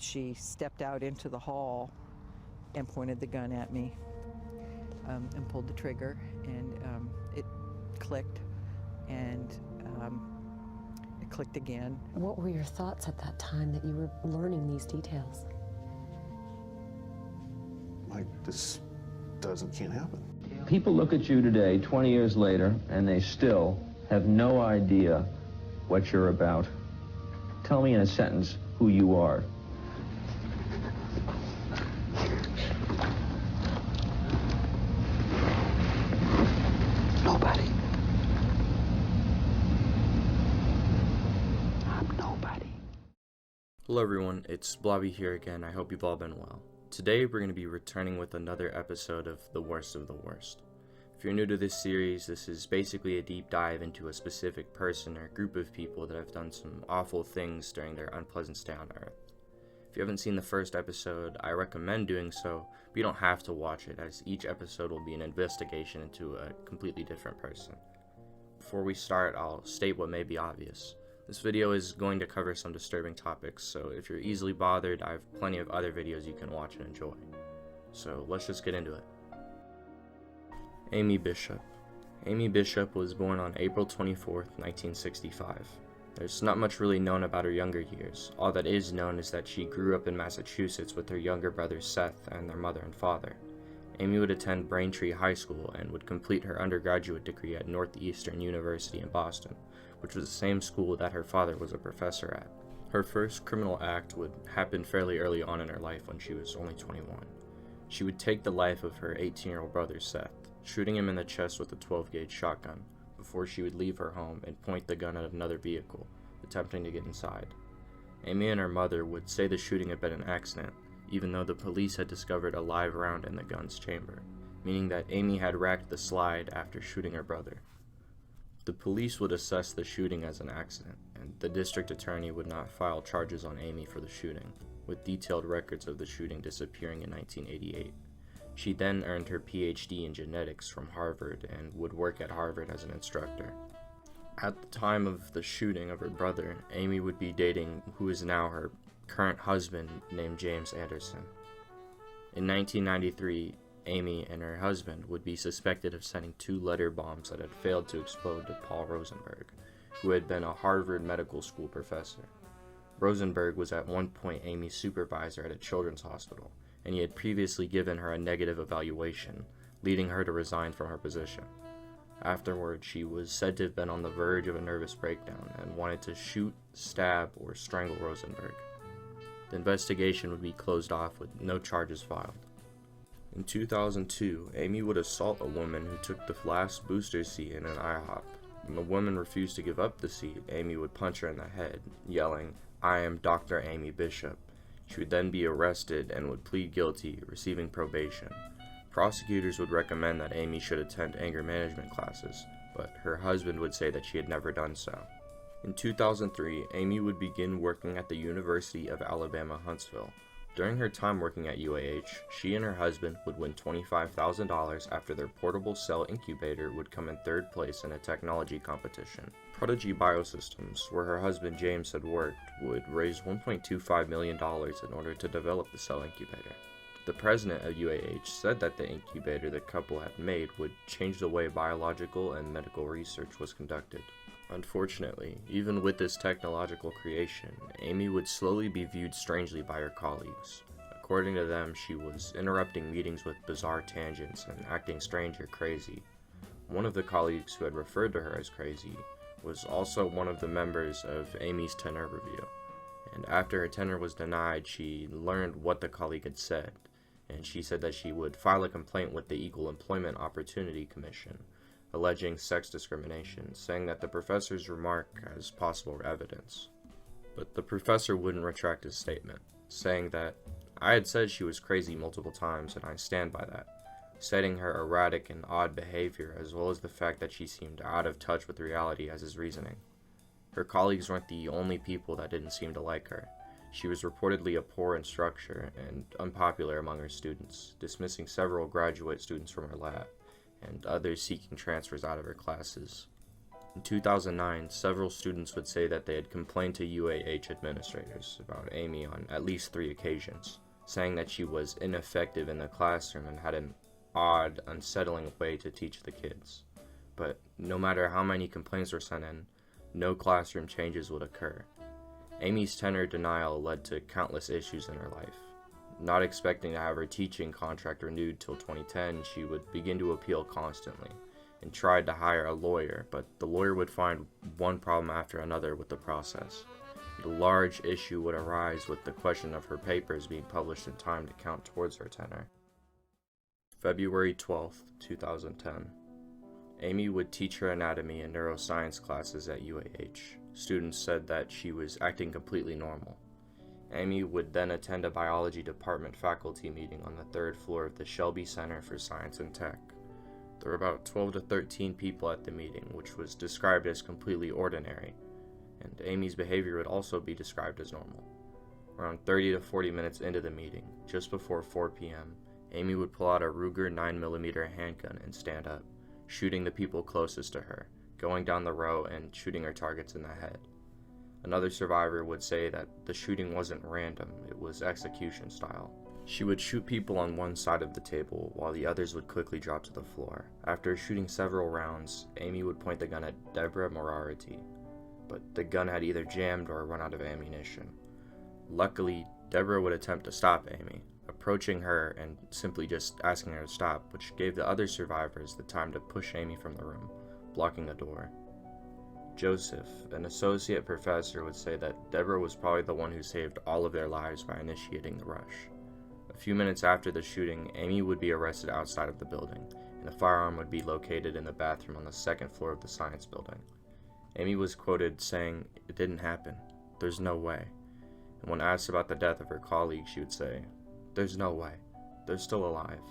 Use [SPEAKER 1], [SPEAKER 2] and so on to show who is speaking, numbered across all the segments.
[SPEAKER 1] She stepped out into the hall and pointed the gun at me and pulled the trigger, and it clicked, and it clicked again.
[SPEAKER 2] What were your thoughts at that time that you were learning these details?
[SPEAKER 3] Like, this can't happen.
[SPEAKER 4] People look at you today, 20 years later, and they still have no idea what you're about. Tell me in a sentence who you are.
[SPEAKER 3] Nobody. I'm nobody.
[SPEAKER 5] Hello everyone, it's Blobby here again. I hope you've all been well. Today we're going to be returning with another episode of The Worst of the Worst. If you're new to this series, this is basically a deep dive into a specific person or group of people that have done some awful things during their unpleasant stay on Earth. If you haven't seen the first episode, I recommend doing so, but you don't have to watch it, as each episode will be an investigation into a completely different person. Before we start, I'll state what may be obvious. This video is going to cover some disturbing topics, so if you're easily bothered, I have plenty of other videos you can watch and enjoy. So let's just get into it. Amy Bishop. Amy Bishop was born on April 24th, 1965. There's not much really known about her younger years. All that is known is that she grew up in Massachusetts with her younger brother Seth and their mother and father. Amy would attend Braintree High School and would complete her undergraduate degree at Northeastern University in Boston, which was the same school that her father was a professor at. Her first criminal act would happen fairly early on in her life when she was only 21. She would take the life of her 18-year-old brother Seth, shooting him in the chest with a 12-gauge shotgun, before she would leave her home and point the gun at another vehicle, attempting to get inside. Amy and her mother would say the shooting had been an accident, even though the police had discovered a live round in the gun's chamber, meaning that Amy had racked the slide after shooting her brother. The police would assess the shooting as an accident, and the district attorney would not file charges on Amy for the shooting, with detailed records of the shooting disappearing in 1988. She then earned her PhD in genetics from Harvard and would work at Harvard as an instructor. At the time of the shooting of her brother, Amy would be dating who is now her current husband, named James Anderson. In 1993, Amy and her husband would be suspected of sending 2 letter bombs that had failed to explode to Paul Rosenberg, who had been a Harvard Medical School professor. Rosenberg was at one point Amy's supervisor at a children's hospital, and he had previously given her a negative evaluation, leading her to resign from her position. Afterward, she was said to have been on the verge of a nervous breakdown and wanted to shoot, stab, or strangle Rosenberg. The investigation would be closed off with no charges filed. In 2002, Amy would assault a woman who took the last booster seat in an IHOP. When the woman refused to give up the seat, Amy would punch her in the head, yelling, "I am Dr. Amy Bishop." She would then be arrested and would plead guilty, receiving probation. Prosecutors would recommend that Amy should attend anger management classes, but her husband would say that she had never done so. In 2003, Amy would begin working at the University of Alabama, Huntsville. During her time working at UAH, she and her husband would win $25,000 after their portable cell incubator would come in 3rd place in a technology competition. Prodigy Biosystems, where her husband James had worked, would raise $1.25 million in order to develop the cell incubator. The president of UAH said that the incubator the couple had made would change the way biological and medical research was conducted. Unfortunately, even with this technological creation, Amy would slowly be viewed strangely by her colleagues. According to them, she was interrupting meetings with bizarre tangents and acting strange or crazy. One of the colleagues who had referred to her as crazy was also one of the members of Amy's tenure review, and after her tenure was denied, she learned what the colleague had said, and she said that she would file a complaint with the Equal Employment Opportunity Commission, alleging sex discrimination, saying that the professor's remark has possible evidence. But the professor wouldn't retract his statement, saying that, "I had said she was crazy multiple times and I stand by that," citing her erratic and odd behavior as well as the fact that she seemed out of touch with reality as his reasoning. Her colleagues weren't the only people that didn't seem to like her. She was reportedly a poor instructor and unpopular among her students, dismissing several graduate students from her lab, and others seeking transfers out of her classes. In 2009, several students would say that they had complained to UAH administrators about Amy on at least 3 occasions, saying that she was ineffective in the classroom and had an odd, unsettling way to teach the kids. But no matter how many complaints were sent in, no classroom changes would occur. Amy's tenure denial led to countless issues in her life. Not expecting to have her teaching contract renewed till 2010, she would begin to appeal constantly and tried to hire a lawyer, but the lawyer would find one problem after another with the process. The large issue would arise with the question of her papers being published in time to count towards her tenure. February 12, 2010. Amy would teach her anatomy and neuroscience classes at UAH. Students said that she was acting completely normal. Amy would then attend a biology department faculty meeting on the 3rd floor of the Shelby Center for Science and Tech. There were about 12 to 13 people at the meeting, which was described as completely ordinary, and Amy's behavior would also be described as normal. Around 30 to 40 minutes into the meeting, just before 4 p.m., Amy would pull out a Ruger 9mm handgun and stand up, shooting the people closest to her, going down the row and shooting her targets in the head. Another survivor would say that the shooting wasn't random, it was execution style. She would shoot people on one side of the table, while the others would quickly drop to the floor. After shooting several rounds, Amy would point the gun at Deborah Moriarty, but the gun had either jammed or run out of ammunition. Luckily, Deborah would attempt to stop Amy, approaching her and simply just asking her to stop, which gave the other survivors the time to push Amy from the room, blocking the door. Joseph, an associate professor, would say that Deborah was probably the one who saved all of their lives by initiating the rush. A few minutes after the shooting, Amy would be arrested outside of the building, and a firearm would be located in the bathroom on the 2nd floor of the science building. Amy was quoted saying, "It didn't happen. There's no way." And when asked about the death of her colleague, she would say, "There's no way. They're still alive."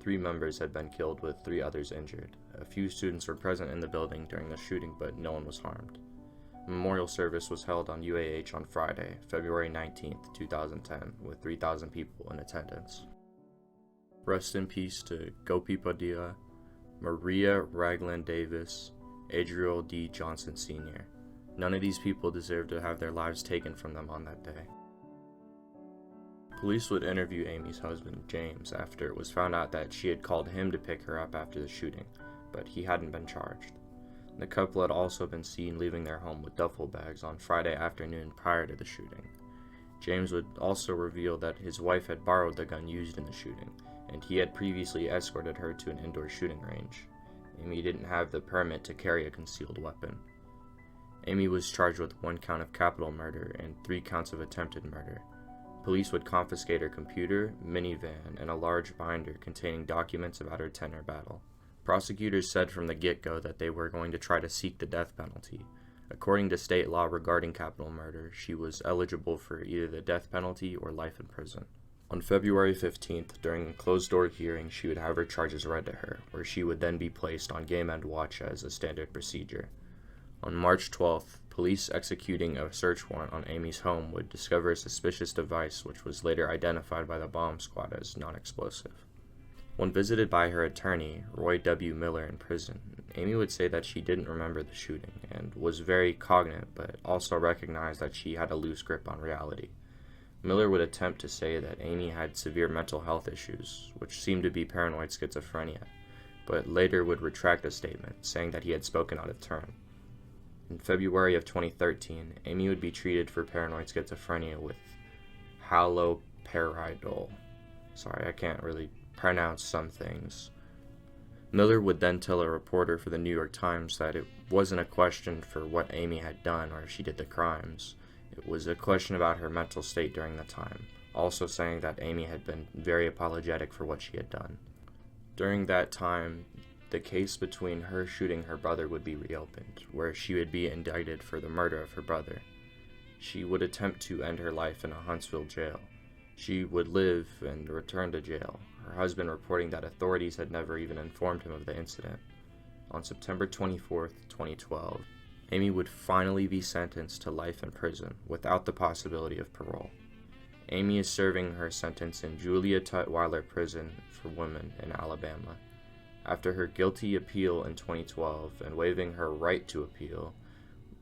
[SPEAKER 5] 3 members had been killed with 3 others injured. A few students were present in the building during the shooting, but no one was harmed. A memorial service was held on UAH on Friday, February 19, 2010, with 3,000 people in attendance. Rest in peace to Gopi Padilla, Maria Ragland Davis, Adriel D. Johnson Sr. None of these people deserve to have their lives taken from them on that day. Police would interview Amy's husband, James, after it was found out that she had called him to pick her up after the shooting, but he hadn't been charged. The couple had also been seen leaving their home with duffel bags on Friday afternoon prior to the shooting. James would also reveal that his wife had borrowed the gun used in the shooting, and he had previously escorted her to an indoor shooting range. Amy didn't have the permit to carry a concealed weapon. Amy was charged with 1 count of capital murder and 3 counts of attempted murder. Police would confiscate her computer, minivan, and a large binder containing documents about her tenure battle. Prosecutors said from the get-go that they were going to try to seek the death penalty. According to state law regarding capital murder, she was eligible for either the death penalty or life in prison. On February 15th, during a closed-door hearing, she would have her charges read to her, where she would then be placed on game-end watch as a standard procedure. On March 12th, police executing a search warrant on Amy's home would discover a suspicious device which was later identified by the bomb squad as non-explosive. When visited by her attorney, Roy W. Miller, in prison, Amy would say that she didn't remember the shooting and was very cognate, but also recognized that she had a loose grip on reality. Miller would attempt to say that Amy had severe mental health issues, which seemed to be paranoid schizophrenia, but later would retract the statement, saying that he had spoken out of turn. In February of 2013, Amy would be treated for paranoid schizophrenia with haloperidol. Sorry, I can't really pronounce some things. Miller would then tell a reporter for the New York Times that it wasn't a question for what Amy had done or if she did the crimes. It was a question about her mental state during the time, also saying that Amy had been very apologetic for what she had done. During that time, the case between her shooting her brother would be reopened, where she would be indicted for the murder of her brother. She would attempt to end her life in a Huntsville jail. She would live and return to jail, her husband reporting that authorities had never even informed him of the incident. On September 24, 2012, Amy would finally be sentenced to life in prison without the possibility of parole. Amy is serving her sentence in Julia Tutwiler Prison for Women in Alabama. After her guilty appeal in 2012 and waiving her right to appeal,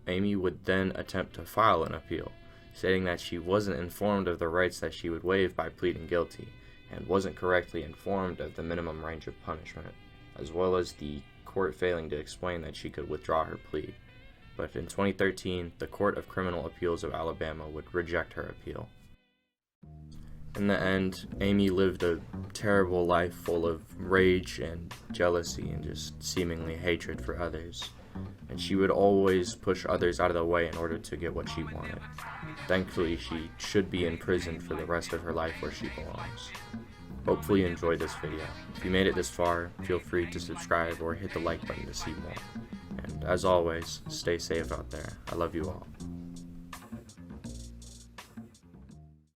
[SPEAKER 5] Amy would then attempt to file an appeal, stating that she wasn't informed of the rights that she would waive by pleading guilty, and wasn't correctly informed of the minimum range of punishment, as well as the court failing to explain that she could withdraw her plea. But in 2013, the Court of Criminal Appeals of Alabama would reject her appeal. In the end, Amy lived a terrible life full of rage and jealousy and just seemingly hatred for others. And she would always push others out of the way in order to get what she wanted. Thankfully, she should be in prison for the rest of her life where she belongs. Hopefully you enjoyed this video. If you made it this far, feel free to subscribe or hit the like button to see more. And as always, stay safe out there. I love you all.